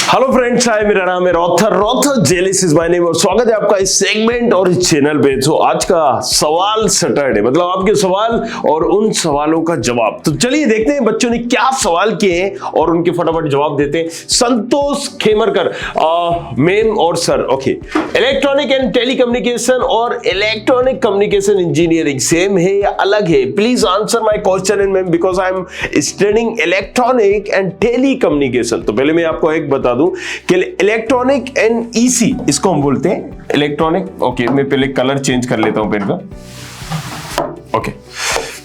Hello friends, हाय, मेरा नाम है रॉथर जेलिस इज माय नेम और स्वागत है आपका इस सेगमेंट और इस चैनल पे। तो आज का सवाल सैटरडे, मतलब आपके सवाल और उन सवालों का जवाब। तो चलिए देखते हैं बच्चों ने क्या सवाल किए हैं और उनके फटाफट जवाब देते हैं। संतोष खेमरकर, मैम और sir, okay. Electronic and telecommunication और इलेक्ट्रॉनिक कम्युनिकेशन इंजीनियरिंग सेम है या अलग है? Please answer my question and ma'am because I am studying electronic and telecommunication. तो पहले मैं आपको एक बता दूं कि इलेक्ट्रॉनिक एंड ईसी, इसको हम बोलते हैं इलेक्ट्रॉनिक। ओके, मैं पहले कलर चेंज कर लेता हूं पेन का। ओके,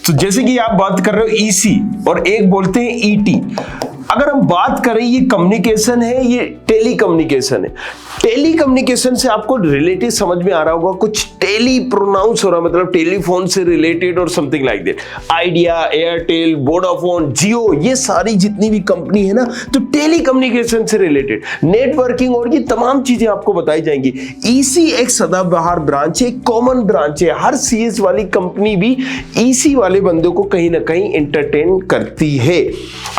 तो जैसे कि आप बात कर रहे हो ईसी और एक बोलते हैं ईटी। अगर हम बात करें ये कम्युनिकेशन है, ये टेलीकम्युनिकेशन है। टेलीकम्युनिकेशन से आपको रिलेटेड समझ में आ रहा होगा, कुछ टेली प्रोनाउंस हो रहा, मतलब टेलीफोन से रिलेटेड और something like that. Idea, Airtel, Vodafone, Jio, ये सारी जितनी भी कंपनी है ना, तो टेलीकम्युनिकेशन से रिलेटेड नेटवर्किंग और ये तमाम चीजें आपको बताई जाएंगी। ईसी एक सदाबहार ब्रांच है, कॉमन ब्रांच है। हर सीएस वाली कंपनी भी ईसी वाले बंदों को कहीं ना कहीं एंटरटेन करती है।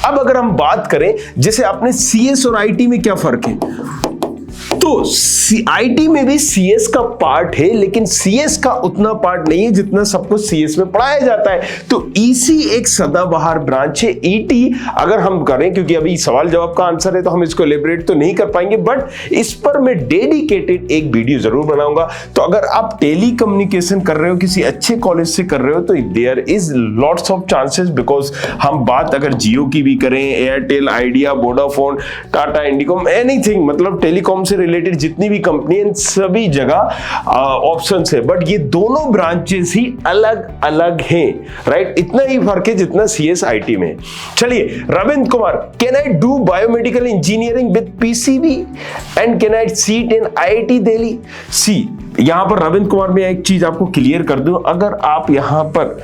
अब अगर हम बात करें, जैसे आपने सीएस और आईटी में क्या फर्क है, तो आईटी में भी सीएस का पार्ट है, लेकिन सीएस का उतना पार्ट नहीं है जितना सबको सीएस में पढ़ाया जाता है। तो ईसी एक सदाबहार ब्रांच है। ईटी अगर हम करें, क्योंकि अभी सवाल जवाब का आंसर है तो हम इसको एलेबरेट तो नहीं कर पाएंगे, बट इस पर मैं डेडिकेटेड एक वीडियो जरूर बनाऊंगा। तो अगर आप टेली कम्युनिकेशन कर रहे हो, किसी अच्छे कॉलेज से कर रहे हो, तो there is lots of chances, because हम बात अगर जियो की भी करें, Airtel, Idea, Vodafone, Tata, Indicom, anything, मतलब टेलीकॉम से रिलेटेड जितनी भी कंपनी है, सभी जगह ऑप्शंस है। बट ये दोनों ब्रांचेस ही अलग अलग हैं, राइट? इतना ही फर्क है जितना सीएस आईटी में। चलिए, Ravindra Kumar, can I do biomedical engineering with PCB and can I seat in IIT Delhi? See, यहां पर रविंद्र कुमार में एक चीज आपको क्लियर कर दूं, अगर आप यहां पर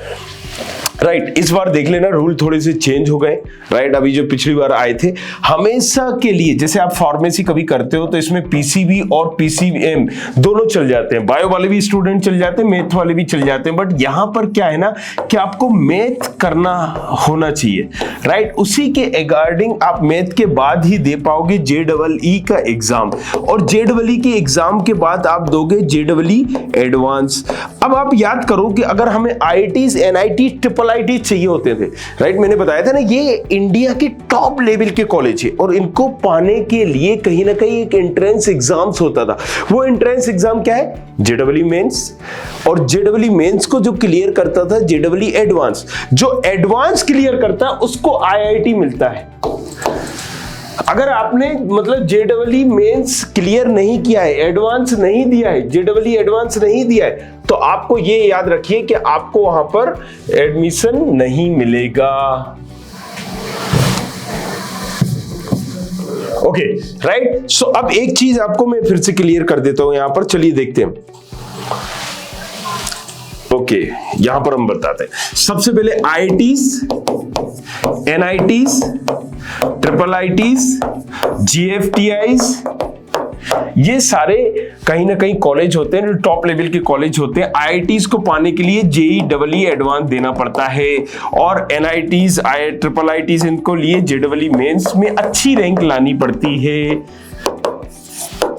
राइट, इस बार देख लेना रूल थोड़े से चेंज हो गए, राइट? अभी जो पिछली बार आए थे, हमेशा के लिए जैसे आप फार्मेसी कभी करते हो तो इसमें पीसीबी और पीसीएम दोनों चल जाते हैं। बायो वाले भी स्टूडेंट चल जाते हैं, मैथ वाले भी चल जाते हैं, बट यहां पर क्या है ना कि आपको मैथ करना होना चाहिए, राइट? उसी के अकॉर्डिंग आप मैथ के बाद ही दे पाओगे जेईई का एग्जाम, और जेईई के एग्जाम के बाद आप दोगे जेईई एडवांस। अब आप याद करो कि अगर हमें आईआईटीज, एनआईटी, ट्रिपल आईटी चाहिए होते थे, राइट? मैंने बताया था ना, ये इंडिया के टॉप लेवल के कॉलेज है और इनको पाने के लिए कहीं ना कहीं एक एंट्रेंस एग्जाम्स होता था। वो एंट्रेंस एग्जाम क्या है? जेईई मेंस, और जेईई मेंस को जो क्लियर करता था जेईई एडवांस, जो एडवांस क्लियर करता है उसको आईआईटी मिलता है। अगर आपने मतलब जेईई मेंस क्लियर नहीं किया है, एडवांस नहीं दिया है, जेईई एडवांस नहीं दिया है, तो आपको ये याद रखिए कि आपको वहां पर एडमिशन नहीं मिलेगा। Okay, right? सो अब एक चीज आपको मैं फिर से क्लियर कर देता हूं यहां पर। चलिए देखते हैं। ओके, यहां पर हम बताते हैं। सबसे पहले आईआईटीज, एनआईटीज, ट्रिपल आईटीज, जीएफटीआईज, ये सारे कहीं ना कहीं कॉलेज होते हैं, टॉप लेवल के कॉलेज होते हैं। आईआईटीज को पाने के लिए जेईई एडवांस देना पड़ता है, और एनआईटीज, ट्रिपल आईटीज, इनको लिए जेईई मेंस में अच्छी रैंक लानी पड़ती है,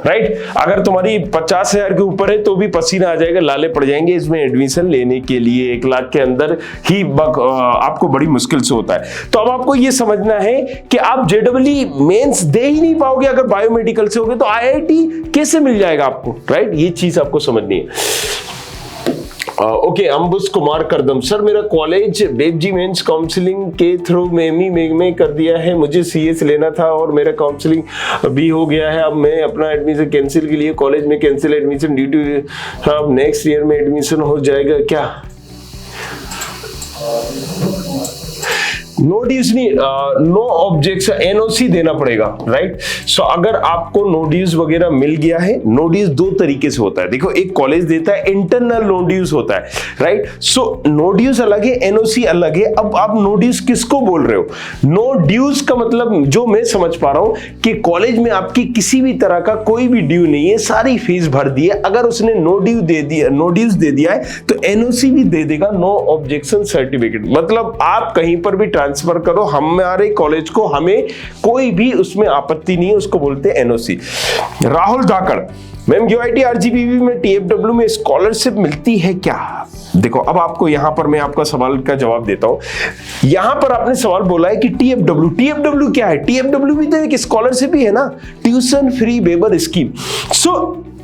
राइट? अगर तुम्हारी 50,000 के ऊपर है तो भी पसीना आ जाएगा, लाले पड़ जाएंगे इसमें एडमिशन लेने के लिए। 1 लाख के अंदर ही आपको बड़ी मुश्किल से होता है। तो अब आपको ये समझना है कि आप जेईई मेंस दे ही नहीं पाओगे अगर बायोमेडिकल से होगे, तो आईआईटी कैसे मिल जाएगा आपको, राइट? ये चीज आपको समझनी है। ओके, अंबुज कुमार करदम, सर मेरा कॉलेज बेबजी मेंस काउंसलिंग के थ्रू में कर दिया है। मुझे सीएस लेना था और मेरा काउंसलिंग भी हो गया है। अब मैं अपना एडमिशन कैंसिल के लिए कॉलेज में कैंसिल एडमिशन ड्यू टू, अब नेक्स्ट ईयर में एडमिशन हो जाएगा क्या? नो ड्यूज नहीं, नो ऑब्जेक्शन, एनओसी देना पड़ेगा, राइट? सो अगर आपको नो ड्यूज वगैरह मिल गया है, नो ड्यूज दो तरीके से होता है। देखो, एक कॉलेज देता है, इंटरनल नो ड्यूज होता है, राइट? सो नो ड्यूज अलग है, एनओसी अलग है। अब आप नो ड्यूज किसको बोल रहे हो? नो ड्यूज का मतलब जो मैं समझ पा रहा हूं कि कॉलेज में आपकी किसी भी तरह का कोई भी ड्यू नहीं है, सारी फीस भर दी है। अगर उसने नो ड्यूज दे दिया है तो एनओसी भी दे देगा, नो ऑब्जेक्शन सर्टिफिकेट। मतलब आप कहीं पर भी ट्रांसफर करो हमारे कॉलेज को, हमें कोई भी उसमें आपत्ति नहीं है, उसको बोलते हैं एनओसी। राहुल धाकड़, मैम यूआईटी आरजीबीवी में टीएफडब्ल्यू में स्कॉलरशिप मिलती है क्या? देखो अब आपको यहां पर मैं आपका सवाल का जवाब देता हूं। यहां पर आपने सवाल बोला है कि टीएफडब्ल्यू क्या है? टीएफडब्ल्यू भी तो एक स्कॉलरशिप ही है ना, ट्यूशन फ्री वेवर स्कीम।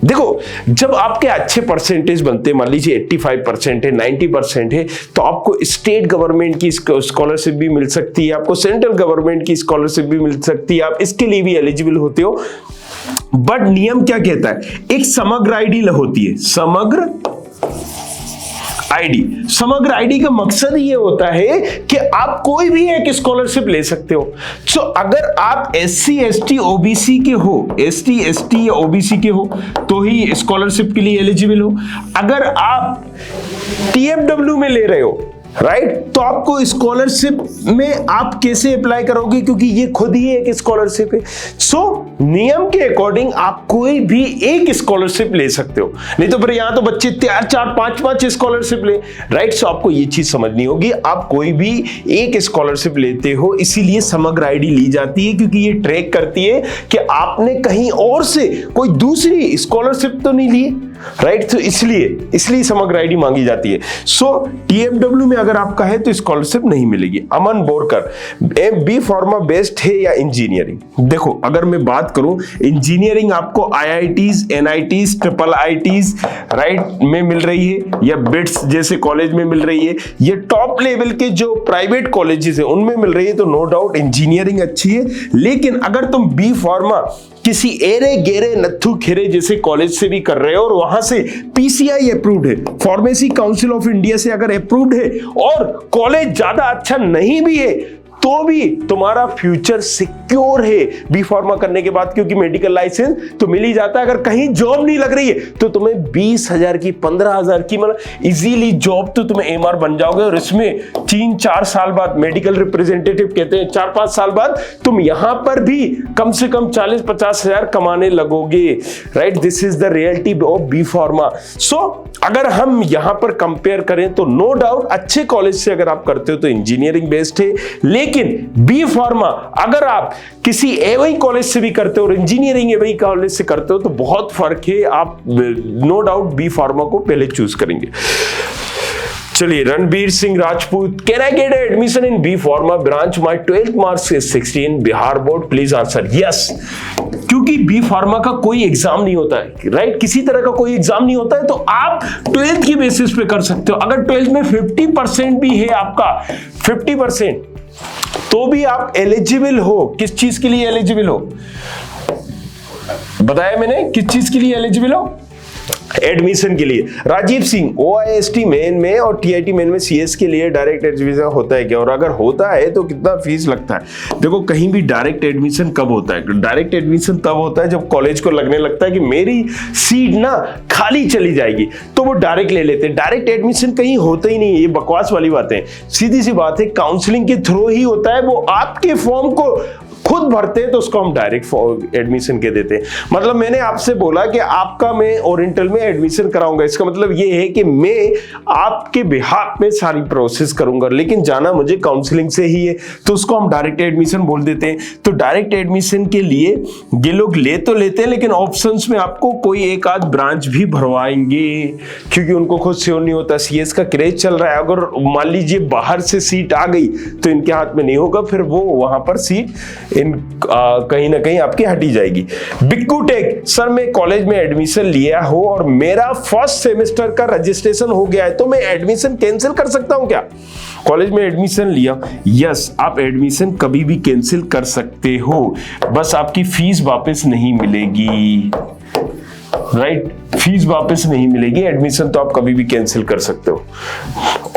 देखो जब आपके अच्छे परसेंटेज बनते, मान लीजिए 85% है, 90% है, तो आपको स्टेट गवर्नमेंट की स्कॉलरशिप भी मिल सकती है, आपको सेंट्रल गवर्नमेंट की स्कॉलरशिप भी मिल सकती है, आप इसके लिए भी एलिजिबल होते हो। बट नियम क्या कहता है? एक समग्र आईडी होती है, समग्र आईडी। समग्र आईडी का मकसद ये होता है कि आप कोई भी एक स्कॉलरशिप ले सकते हो। तो अगर आप एससी एसटी ओबीसी के हो, एसटी एसटी या ओबीसी के हो तो ही स्कॉलरशिप के लिए एलिजिबल हो। अगर आप टीएफडब्ल्यू में ले रहे हो, राइट, तो आपको स्कॉलरशिप में आप कैसे अप्लाई करोगे, क्योंकि ये खुद ही एक स्कॉलरशिप है। नियम के अकॉर्डिंग आप कोई भी एक स्कॉलरशिप ले सकते हो, नहीं तो फिर यहां तो बच्चे 4-4 5-5 स्कॉलरशिप ले, राइट। सो आपको ये चीज समझनी होगी, आप कोई भी एक स्कॉलरशिप लेते हो, इसीलिए समग्र आईडी ली जाती है, क्योंकि ये ट्रैक करती है कि आपने कहीं और से कोई दूसरी स्कॉलरशिप तो नहीं ली, राइट। तो इसलिए समग्र आईडी मांगी जाती है। टीएफडब्ल्यू में अगर आपका है तो स्कॉलरशिप नहीं मिलेगी। अमन बोरकर, बी फार्मा बेस्ट है या इंजीनियरिंग? देखो अगर मैं बात करूं, इंजीनियरिंग आपको IITs, NITs, triple ITs, right, में मिल रही है, या बिट्स जैसे कॉलेज में मिल रही है, ये टॉप लेवल के जो प्राइवेट कॉलेजेस है उनमें मिल रही है, तो नो डाउट इंजीनियरिंग अच्छी है। लेकिन अगर तुम बी फार्मा किसी एरे गेरे नत्थु खेरे जैसे कॉलेज से भी कर रहे हो और वहां से पीसीआई अप्रूव्ड है, फार्मेसी काउंसिल ऑफ इंडिया से अगर अप्रूव्ड है, और कॉलेज ज्यादा अच्छा नहीं भी है, तो भी तुम्हारा फ्यूचर सिक्योर है बी फार्मा करने के बाद, क्योंकि मेडिकल लाइसेंस तो मिल ही जाता है। अगर कहीं जॉब नहीं लग रही है तो तुम्हें 20,000 की, 15,000 की, मतलब इजीली जॉब तो तुम्हें एमआर बन जाओगे, और इसमें 3-4 साल बाद, मेडिकल रिप्रेजेंटेटिव कहते हैं 4-5 साल बाद तुम यहां पर भी कम से कम 40-50 हजार कमाने लगोगे, right. This is the reality of B pharma. अगर हम यहां पर कंपेयर करें तो नो डाउट अच्छे कॉलेज से अगर आप करते हो तो इंजीनियरिंग बेस्ट है, लेकिन बी फार्मा अगर आप किसी एवई कॉलेज से भी करते हो और इंजीनियरिंग एवई कॉलेज से करते हो तो बहुत फर्क है। आप नो डाउट बी फार्मा को पहले चूज करेंगे। चलिए, Ranbir Singh Rajput, can I get admission in B pharma branch? My 12th marks is 16, Bihar board, please answer. Yes, क्योंकि बी फार्मा का कोई एग्जाम नहीं होता है, राइट, किसी तरह का कोई एग्जाम नहीं होता है, तो आप 12th की बेसिस पे कर सकते हो। अगर 12th में 50% भी है आपका, 50%, तो भी आप एलिजिबल हो। किस चीज के लिए एलिजिबल हो बताया मैंने, किस चीज के लिए एलिजिबल हो? एडमिशन के लिए। राजीव सिंह, ओआईएसटी मेन में और टीआईटी मेन में सीएस के लिए डायरेक्ट एडमिशन होता है क्या, और अगर होता है तो कितना फीस लगता है? देखो कहीं भी डायरेक्ट एडमिशन कब होता है? डायरेक्ट एडमिशन तब होता है जब कॉलेज को लगने लगता है कि मेरी सीट ना खाली चली जाएगी, तो वो डायरेक्ट ले लेते हैं। डायरेक्ट एडमिशन कहीं होता ही नहीं है, ये बकवास वाली बात है। सीधी सी बात है, काउंसलिंग के थ्रू ही होता है। वो आपके फॉर्म को खुद भरते हैं तो उसको हम डायरेक्ट एडमिशन के देते हैं। मतलब मैंने आपसे बोला कि आपका मैं ओरिएंटल में एडमिशन कराऊंगा, इसका मतलब ये है कि मैं आपके बिहाफ में सारी प्रोसेस करूंगा, लेकिन जाना मुझे काउंसलिंग से ही है, तो उसको हम डायरेक्ट एडमिशन बोल देते हैं। तो डायरेक्ट एडमिशन के लिए ये लोग ले तो लेते हैं, लेकिन ऑप्शंस में आपको कोई एक आध ब्रांच भी भरवाएंगे, क्योंकि उनको खुद श्योर नहीं होता। सीएस का क्रेज चल रहा है, अगर मान लीजिए बाहर से सीट आ गई तो इनके हाथ में नहीं होगा, फिर वो वहां पर सीट कहीं ना कहीं आपकी हटी जाएगी। बिक्कू टेक, सर मैं कॉलेज में एडमिशन लिया हो और मेरा फर्स्ट सेमेस्टर का रजिस्ट्रेशन हो गया है, तो मैं एडमिशन कैंसिल कर सकता हूं क्या? कॉलेज में एडमिशन लिया, यस, आप एडमिशन कभी भी कैंसिल कर सकते हो, बस आपकी फीस वापस नहीं मिलेगी, राइट, फीस वापस नहीं मिलेगी। एडमिशन तो आप कभी भी कैंसिल कर सकते हो,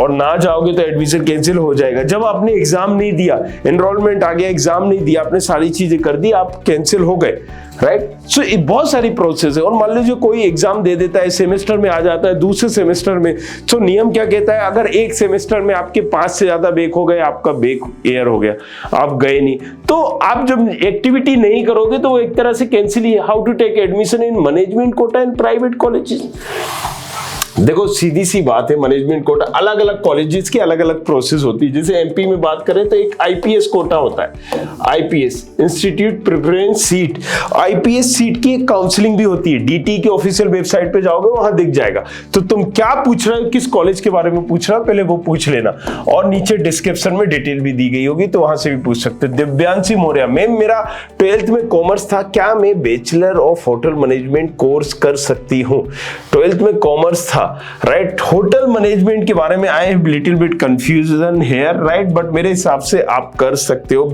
और ना जाओगे तो एडमिशन कैंसिल हो जाएगा। जब आपने एग्जाम नहीं दिया, एनरोलमेंट आ गया, एग्जाम नहीं दिया, आपने सारी चीजें कर दी, आप कैंसिल हो गए, राइट। सो बहुत सारी प्रोसेस है। और मान लीजिए कोई एग्जाम दे देता है, सेमेस्टर में आ जाता है, दूसरे सेमेस्टर में, तो नियम क्या कहता है, अगर एक सेमेस्टर में आपके 5 से ज्यादा बैक हो गए, आपका बैक एयर हो गया, आप गए नहीं, तो आप जब एक्टिविटी नहीं करोगे तो वो एक तरह से कैंसिल ही है। How to take admission in management quota in private colleges? देखो सीधी सी बात है, मैनेजमेंट कोटा अलग अलग कॉलेजेस की अलग अलग प्रोसेस होती है। जैसे एमपी में बात करें तो एक आईपीएस कोटा होता है, IPS institute preference seat. IPS seat की एक काउंसलिंग भी होती है, डीटी की ऑफिशियल वेबसाइट पे जाओगे वहां दिख जाएगा। तो तुम क्या पूछ रहे हो, किस कॉलेज के बारे में पूछ रहे हो, पहले वो पूछ लेना, और नीचे डिस्क्रिप्शन में डिटेल भी दी गई होगी तो वहां से भी पूछ सकते हो। दिव्यांशी मौर्य, मैम मेरा 12th में कॉमर्स था, क्या मैं bachelor of hotel management course कर सकती हूँ? 12th में कॉमर्स था, राइट। होटल मैनेजमेंट के बारे में I have little bit confusion here, right, but मेरे हिसाब से आप कर सकते हो।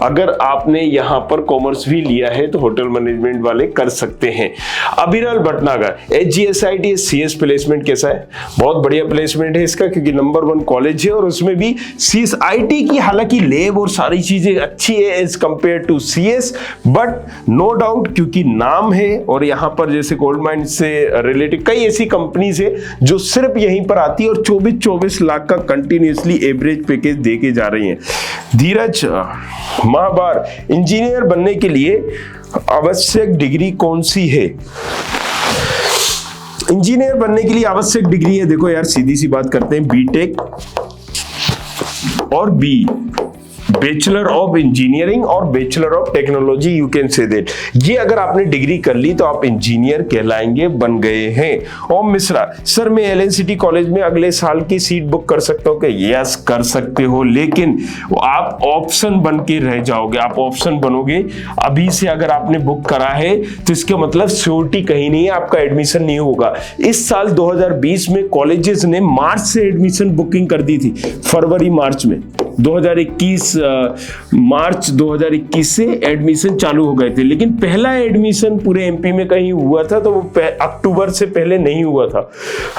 अगर आपने यहाँ पर कॉमर्स भी लिया है तो होटल मैनेजमेंट वाले कर सकते हैं। अभिनव भटनागर, HGSIT CS प्लेसमेंट कैसा है? बहुत बढ़िया प्लेसमेंट है इसका, क्योंकि नंबर 1 कॉलेज है और उसमें भी CSIT की हालांकि लैब और सारी चीजें अच्छी है as compare to CS, but no doubt क्योंकि नाम है और यहाँ पर जैसे गोल्ड माइन से रिलेटेड कई ऐसी कंपनीज है जो सिर्फ यहीं पर आती है और 24 लाख का कंटिन्यूसली एवरेज पैकेज देके जा रही हैं। धीरज महाबार, इंजीनियर बनने के लिए आवश्यक डिग्री कौन सी है? इंजीनियर बनने के लिए आवश्यक डिग्री है, देखो यार सीधी सी बात करते हैं, बीटेक और बी, बैचलर ऑफ इंजीनियरिंग और bachelor of technology, you can say that. ये अगर आपने डिग्री कर ली तो आप इंजीनियर कहलाएंगे, बन गए हैं। ओम मिश्रा, सर मैं LNCT कॉलेज में अगले साल की सीट बुक कर सकता हूँ? यस कर सकते हो, लेकिन आप ऑप्शन बन के रह जाओगे। आप ऑप्शन बनोगे अभी से, अगर आपने बुक करा है तो इसका मतलब श्योरिटी कहीं नहीं है, आपका एडमिशन नहीं होगा। इस साल 2020 में कॉलेजेस ने मार्च से एडमिशन बुकिंग कर दी थी, फरवरी मार्च में 2021 मार्च 2021 से एडमिशन चालू हो गए थे, लेकिन पहला एडमिशन पूरे एमपी में कहीं हुआ था तो वो अक्टूबर से पहले नहीं हुआ था,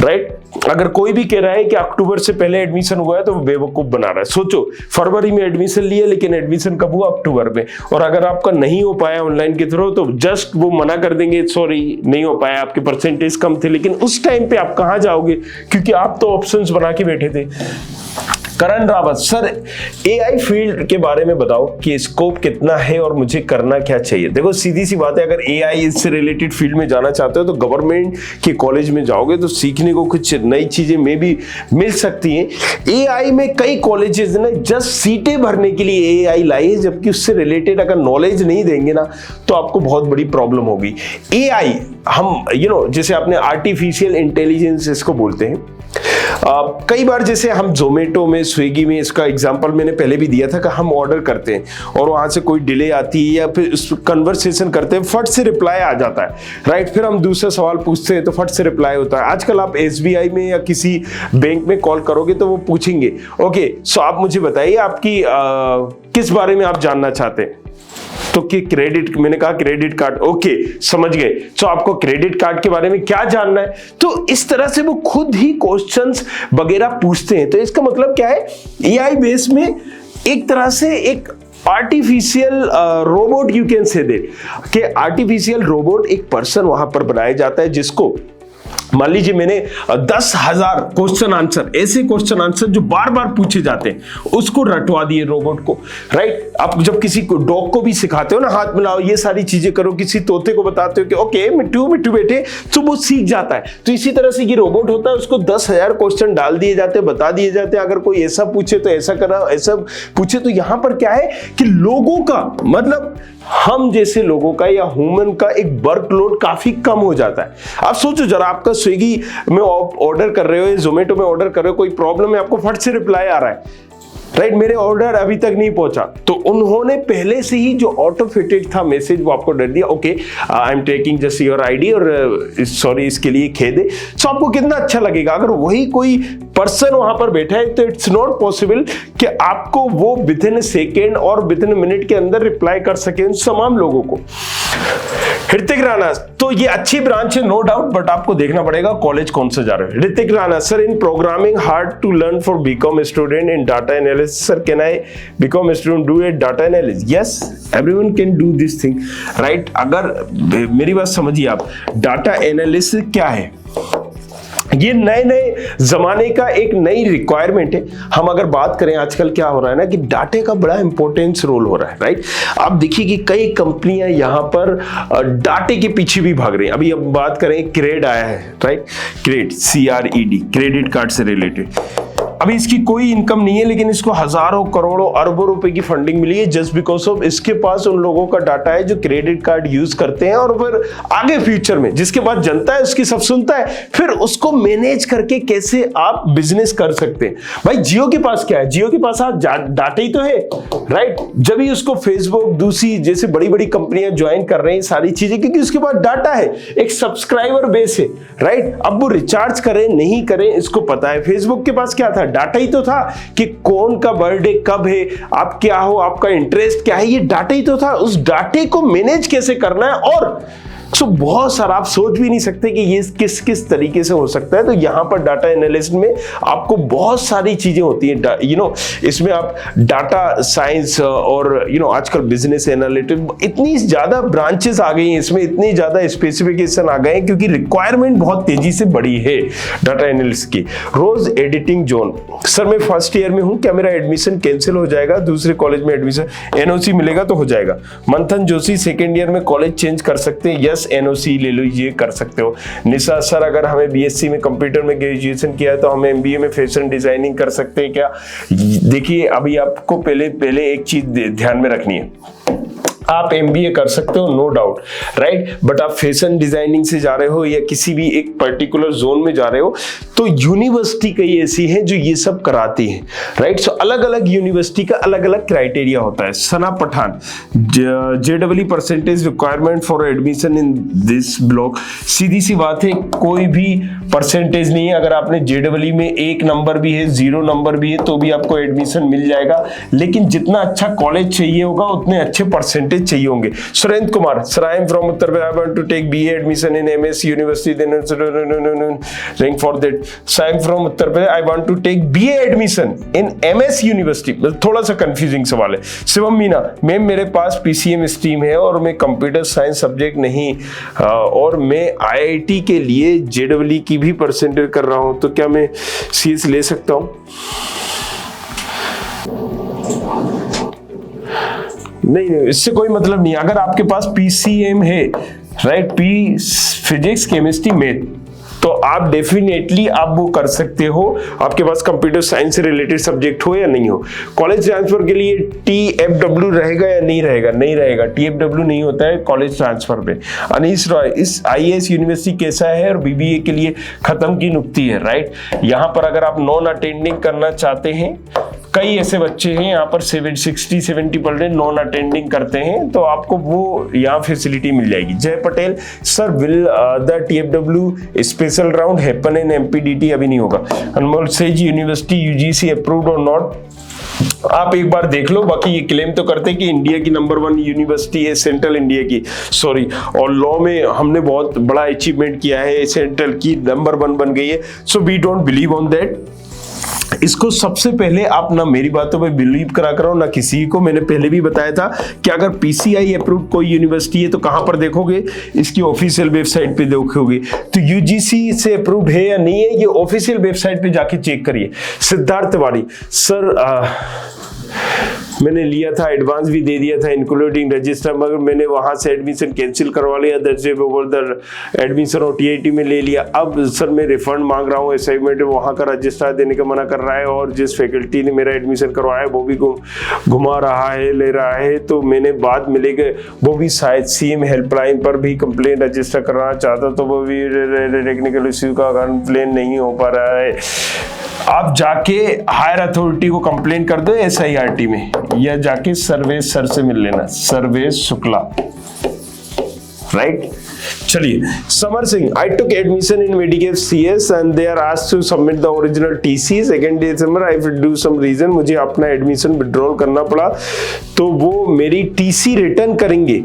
राइट। अगर कोई भी कह रहा है कि अक्टूबर से पहले एडमिशन हुआ है तो वो बेवकूफ बना रहा है। सोचो फरवरी में एडमिशन लिया, लेकिन एडमिशन कब हुआ? अक्टूबर में। और अगर आपका नहीं हो पाया ऑनलाइन के थ्रू तो जस्ट वो मना कर देंगे, सॉरी नहीं हो पाया, आपके परसेंटेज कम थे। लेकिन उस टाइम पे आप कहां जाओगे, क्योंकि आप तो ऑप्शंस बना के बैठे थे। करण रावत, सर AI फील्ड के बारे में बताओ कि स्कोप कितना है और मुझे करना क्या चाहिए? देखो सीधी सी बात है, अगर AI से रिलेटेड फील्ड में जाना चाहते हो तो गवर्नमेंट के कॉलेज में जाओगे तो सीखने को कुछ नई चीजें में भी मिल सकती हैं। AI में कई कॉलेजेस ने जस्ट सीटें भरने के लिए AI लाई है, जबकि उससे रिलेटेड अगर नॉलेज नहीं देंगे ना तो आपको बहुत बड़ी प्रॉब्लम होगी। AI हम जैसे आपने आर्टिफिशियल इंटेलिजेंस इसको बोलते हैं। कई बार जैसे हम जोमेटो में, स्विगी में, इसका एग्जांपल मैंने पहले भी दिया था कि हम ऑर्डर करते हैं और वहां से कोई डिले आती है या फिर कन्वर्सेशन करते हैं, फट से रिप्लाई आ जाता है, राइट। फिर हम दूसरा सवाल पूछते हैं तो फट से रिप्लाई होता है। आजकल आप SBI में या किसी बैंक में कॉल करोगे तो वो पूछेंगे, ओके सो आप मुझे बताइए आपकी किस बारे में आप जानना चाहते हैं? तो कि क्रेडिट, मैंने कहा क्रेडिट कार्ड, ओके समझ गए, तो आपको क्रेडिट कार्ड के बारे में क्या जानना है? तो इस तरह से वो खुद ही क्वेश्चंस वगैरह पूछते हैं। तो इसका मतलब क्या है, AI बेस में एक तरह से एक artificial robot, you can say that, कि आर्टिफिशियल रोबोट एक पर्सन वहां पर बनाया जाता है जिसको, मान लीजिए मैंने 10,000 क्वेश्चन आंसर, ऐसे क्वेश्चन आंसर जो बार बार पूछे जाते हैं, उसको रटवा दिए रोबोट को, राइट। आप जब किसी को डॉग को भी सिखाते हो ना, हाथ मिलाओ, ये सारी चीजें करो, किसी तोते को बताते हो कि ओके मिट्टू मिट्टू बेटे, तो वो सीख जाता है। तो इसी तरह से ये रोबोट होता है, उसको 10,000 क्वेश्चन डाल दिए जाते हैं, बता दिए जाते हैं, अगर कोई ऐसा पूछे तो ऐसा करा, ऐसा पूछे तो यहां पर क्या है कि लोगों का, मतलब हम जैसे लोगों का या ह्यूमन का एक वर्कलोड काफी कम हो जाता है। आप सोचो जरा, आपका स्विगी में ऑर्डर कर रहे हो या जोमेटो में ऑर्डर कर रहे हो, कोई प्रॉब्लम है, आपको फट से रिप्लाई आ रहा है, राइट, मेरे ऑर्डर अभी तक नहीं पहुंचा, तो उन्होंने पहले से ही जो ऑटो फिटेड था मैसेज वो आपको डर दिया, okay I am taking just your ID और सॉरी इसके लिए खेद है। तो आपको कितना अच्छा लगेगा अगर वही कोई पर्सन वहां पर बैठा है, तो इट्स नॉट पॉसिबल कि आपको वो विद इन सेकेंड और विद इन मिनट के अंदर रिप्लाई कर सके उन तमाम लोगों को। ऋतिक राणा, तो ये अच्छी ब्रांच है नो डाउट, बट आपको देखना पड़ेगा कॉलेज कौन सा जा रहे हो। Hrithik Rana, sir in programming hard to learn for BCom student in data analysis, sir can I become student do it data analysis? Yes everyone can do this thing, right. अगर मेरी बात समझिए आप, डाटा एनालिसिस क्या है? ये नए नए जमाने का एक नई रिक्वायरमेंट है। हम अगर बात करें आजकल क्या हो रहा है ना कि डाटे का बड़ा इंपॉर्टेंस रोल हो रहा है, राइट। आप देखिए कि कई कंपनियां यहां पर डाटे के पीछे भी भाग रही हैं। अभी अब बात करें क्रेड आया है, right, CRED CRED, credit card से रिलेटेड। अभी इसकी कोई इनकम नहीं है, लेकिन इसको हजारों करोड़ों अरबों रुपए की फंडिंग मिली है जस्ट बिकॉज ऑफ इसके पास उन लोगों का डाटा है जो क्रेडिट कार्ड यूज करते हैं और फिर आगे फ्यूचर में जिसके पास जनता है उसकी सब सुनता है, फिर उसको मैनेज करके कैसे आप बिजनेस कर सकते हैं। भाई जियो के पास क्या है, जियो के पास डाटा ही तो है, राइट। जब ही उसको फेसबुक दूसरी जैसे बड़ी बड़ी कंपनियां ज्वाइन कर रही हैं सारी चीजें, क्योंकि उसके पास डाटा है, एक सब्सक्राइबर बेस है, राइट। अब वो रिचार्ज करें नहीं करें इसको पता है। फेसबुक के पास क्या था, डाटा ही तो था कि कौन का बर्थडे कब है, आप क्या हो, आपका इंटरेस्ट क्या है, ये डाटा ही तो था। उस डाटे को मैनेज कैसे करना है और बहुत सारा आप सोच भी नहीं सकते कि ये किस किस तरीके से हो सकता है। तो यहां पर डाटा एनालिस्ट में आपको बहुत सारी चीजें होती हैं, इसमें आप डाटा साइंस और आजकल बिजनेस एनालिटिक्स, इतनी ज्यादा ब्रांचेस आ गई हैं इसमें, इतनी ज्यादा स्पेसिफिकेशन आ गए हैं क्योंकि रिक्वायरमेंट बहुत तेजी से बढ़ी है डाटा एनालिस्ट की। रोज एडिटिंग जोन, सर मैं फर्स्ट ईयर में हूं, क्या मेरा एडमिशन कैंसिल हो जाएगा, दूसरे कॉलेज में एडमिशन NOC मिलेगा तो हो जाएगा। मंथन जोशी सेकेंड ईयर में कॉलेज चेंज कर सकते हैं, यस NOC ले लो, ये कर सकते हो। निशा सर अगर हमें BSc में कंप्यूटर में ग्रेजुएशन किया है तो हम MBA में फैशन डिजाइनिंग कर सकते हैं क्या। देखिए अभी आपको पहले एक चीज ध्यान में रखनी है, आप MBA कर सकते हो नो डाउट, राइट, बट आप फैशन डिजाइनिंग से जा रहे हो या किसी भी एक पर्टिकुलर जोन में जा रहे हो तो यूनिवर्सिटी कई ऐसी हैं जो ये सब कराती हैं, राइट। सो अलग अलग यूनिवर्सिटी का अलग अलग क्राइटेरिया होता है। Sana Pathan, JEE percentage requirement for admission in this block, सीधी सी बात है कोई भी परसेंटेज नहीं है। अगर आपने JEE में 1 नंबर भी है 0 नंबर भी है तो भी आपको एडमिशन मिल जाएगा, लेकिन जितना अच्छा कॉलेज चाहिए होगा उतने अच्छे परसेंटेज चाहिए होंगे। Surendra Kumar, sir I am from Uttar Pradesh, I want to take BA admission in MS university, then rank for that. Sir I am from Uttar Pradesh, I want to take BA admission in MS university. थोड़ा सा confusing सवाल है। Shivam Meena, ma'am मेरे पास PCM stream है और मैं computer science subject नहीं और मैं IIT के लिए JEE की भी परसेंटेज कर रहा हूं, तो क्या मैं CS ले सकता हूं? नहीं, इससे कोई मतलब नहीं। अगर आपके पास PCM है, राइट, फिजिक्स केमिस्ट्री मैथ, तो आप डेफिनेटली आप वो कर सकते हो, आपके पास कंप्यूटर साइंस से रिलेटेड सब्जेक्ट हो या नहीं हो। कॉलेज ट्रांसफर के लिए TFW रहेगा या नहीं रहेगा? नहीं रहेगा, TFW नहीं होता है कॉलेज ट्रांसफर पे। अनीश रॉय, इस IAS यूनिवर्सिटी कैसा है और BBA के लिए खत्म की नुक्ती है, राइट। यहाँ पर अगर आप नॉन अटेंडिंग करना चाहते हैं, कई ऐसे बच्चे हैं यहाँ पर 60-70% नॉन अटेंडिंग करते हैं, तो आपको वो यहाँ फैसिलिटी मिल जाएगी। जय Patel, sir will the TFW special round happen in MPDT? अभी नहीं होगा। अनमोल सेज, यूनिवर्सिटी UGC अप्रूव्ड और नॉट? आप एक बार देख लो, बाकी ये क्लेम तो करते हैं कि इंडिया की नंबर 1 यूनिवर्सिटी है, सेंट्रल इंडिया की, सॉरी, और लॉ में हमने बहुत बड़ा अचीवमेंट किया है, सेंट्रल की नंबर 1 बन गई है। So we don't believe on that. इसको सबसे पहले आप ना मेरी बातों पे बिलीव करा करो ना किसी को। मैंने पहले भी बताया था कि अगर PCI अप्रूव्ड कोई यूनिवर्सिटी है तो कहां पर देखोगे, इसकी ऑफिशियल वेबसाइट पे देखोगे। तो UGC से अप्रूव्ड है या नहीं है, ये ऑफिशियल वेबसाइट पे जाके चेक करिए। सिद्धार्थ तिवारी, सर मैंने लिया था, एडवांस भी दे दिया था इंक्लूडिंग रजिस्टर, मगर मैंने वहां से एडमिशन कैंसिल करवा लिया, एडमिशन और TIT में ले लिया। अब सर मैं रिफंड मांग रहा हूँ, असाइनमेंट वहां का रजिस्ट्रार देने का मना कर रहा है और जिस फैकल्टी ने मेरा एडमिशन करवाया वो भी घुमा रहा है, ले रहा है, तो मैंने बाद मिलेगा वो भी शायद CM हेल्पलाइन पर भी कंप्लेन रजिस्टर करना चाहता, तो वो भी टेक्निकल इश्यू का कंप्लेन नहीं हो पा रहा है। आप जाके हायर अथॉरिटी को कंप्लेन कर दो SIRT में, या जाके सर्वेश सर से मिल लेना, सर्वेश शुक्ला, राइट। चलिए, Samar Singh, I took admission in Medicaps CS and they are asked to submit the original TC। 2 December I will do some reason, मुझे अपना एडमिशन विड्रॉल करना पड़ा, तो वो मेरी TC रिटर्न करेंगे।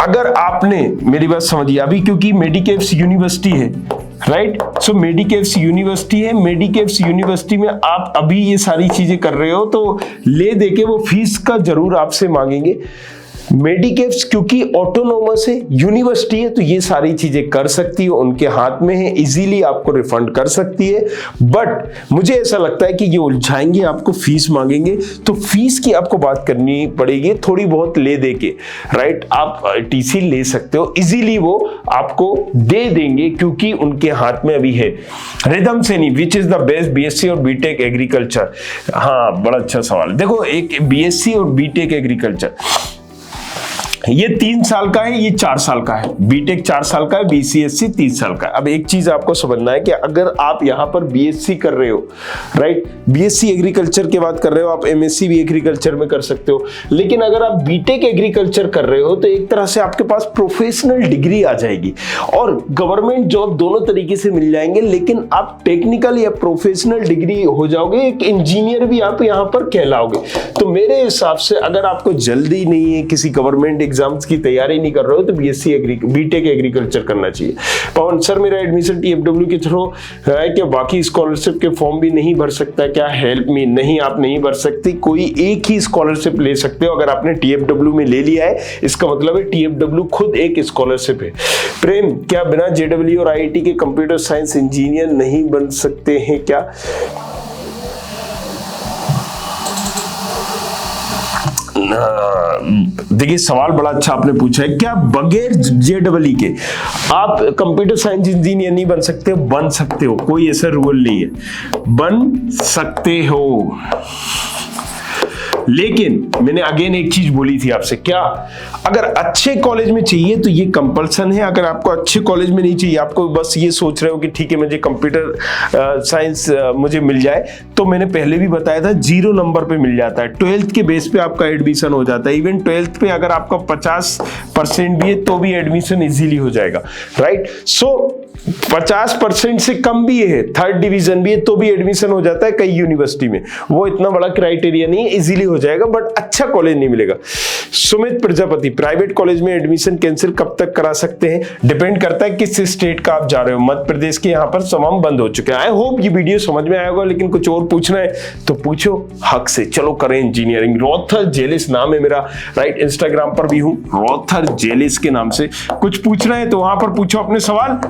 अगर आपने मेरी बात समझी अभी, क्योंकि मेडिकेव्स यूनिवर्सिटी है, राइट, सो मेडिकेव्स यूनिवर्सिटी है, मेडिकेव्स यूनिवर्सिटी में आप अभी ये सारी चीजें कर रहे हो तो ले देके वो फीस का जरूर आपसे मांगेंगे। मेडिकेव्स क्योंकि ऑटोनोमस है, यूनिवर्सिटी है, तो ये सारी चीजें कर सकती है, उनके हाथ में है, इजीली आपको रिफंड कर सकती है। बट मुझे ऐसा लगता है कि ये उलझाएंगे, आपको फीस मांगेंगे, तो फीस की आपको बात करनी पड़ेगी थोड़ी बहुत ले दे के, राइट। आप टीसी ले सकते हो, इजीली वो आपको दे देंगे क्योंकि उनके हाथ में अभी है। Rhythm Saini, which is the best BSc और बीटेक एग्रीकल्चर? हाँ, बड़ा अच्छा सवाल। देखो, एक बीएससी और बीटेक एग्रीकल्चर, ये 3 साल का है, ये 4 साल का है। बीटेक 4 साल का है, बीसीएससी 30 साल का है। अब एक चीज आपको समझना है कि अगर आप यहां पर बीएससी कर रहे हो, राइट, बीएससी एग्रीकल्चर की बात कर रहे हो, आप एमएससी भी एग्रीकल्चर में कर सकते हो। लेकिन अगर आप बीटेक एग्रीकल्चर कर रहे हो तो एक तरह से आपके पास प्रोफेशनल डिग्री आ जाएगी और गवर्नमेंट जॉब दोनों तरीके से मिल जाएंगे, लेकिन आप टेक्निकल या प्रोफेशनल डिग्री हो जाओगे, एक इंजीनियर भी आप यहां पर कहलाओगे। तो मेरे हिसाब से अगर आपको जल्दी नहीं है, किसी गवर्नमेंट एग्जाम्स की तैयारी नहीं कर रहे हो, तो बीटेक एग्रीकल्चर करना चाहिए। पवन सर, मेरा एडमिशन टीएफडब्ल्यू के थ्रू है क्या? बाकी स्कॉलरशिप के फॉर्म भी नहीं भर सकता क्या? Help me. नहीं, आप नहीं भर सकते, कोई एक ही स्कॉलरशिप ले सकते हो। अगर आपने टीएफडब्ल्यू में ले लिया है, इसका मतलब है टीएफडब्ल्यू खुद एक स्कॉलरशिप है। प्रेम, क्या बिना जेडब्ल्यू और आईआईटी के कंप्यूटर साइंस इंजीनियर नहीं बन सकते हैं क्या? देखिए, सवाल बड़ा अच्छा आपने पूछा है। क्या बगैर जेडब्ल्यू के आप कंप्यूटर साइंस इंजीनियर नहीं बन सकते? बन सकते हो, कोई ऐसा रूल नहीं है, बन सकते हो। लेकिन मैंने अगेन एक चीज बोली थी आपसे, क्या अगर अच्छे कॉलेज में चाहिए तो ये कंपल्सन है। अगर आपको अच्छे कॉलेज में नहीं चाहिए, आपको बस ये सोच रहे हो कि ठीक है मुझे कंप्यूटर साइंस मुझे मिल जाए, तो मैंने पहले भी बताया था 0 नंबर पे मिल जाता है। 12th के बेस पे आपका एडमिशन हो जाता है। इवन 12th पे अगर आपका 50% भी है तो भी एडमिशन इजीली हो जाएगा, राइट। सो 50% से कम भी है, 3rd डिवीजन भी है, तो भी एडमिशन हो जाता है कई यूनिवर्सिटी में। वो इतना बड़ा क्राइटेरिया नहीं है, इजीली हो जाएगा, बट अच्छा कॉलेज नहीं मिलेगा। सुमित प्रजापति, प्राइवेट कॉलेज में एडमिशन कैंसिल कब तक करा सकते हैं? डिपेंड करता है किस स्टेट का आप जा रहे हो। मध्य प्रदेश के यहाँ पर तमाम बंद हो चुके हैं। आई होप ये वीडियो समझ में आया होगा, लेकिन कुछ और पूछना है तो पूछो हक से। चलो करें इंजीनियरिंग। रॉथर जेलिस नाम है मेरा, राइट। इंस्टाग्राम पर भी हूं रॉथर जेलिस के नाम से। कुछ पूछना है तो वहां पर पूछो अपने सवाल।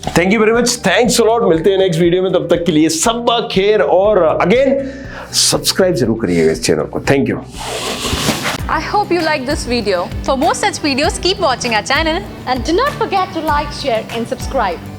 Thank you very much, thanks a lot. मिलते हैं नेक्स्ट वीडियो में, तब तक के लिए सब खैर, और अगेन सब्सक्राइब जरूर करिएगा इस चैनल को। Thank you. I hope you like this video. For more such videos, keep watching our channel and do not forget to like, share and subscribe.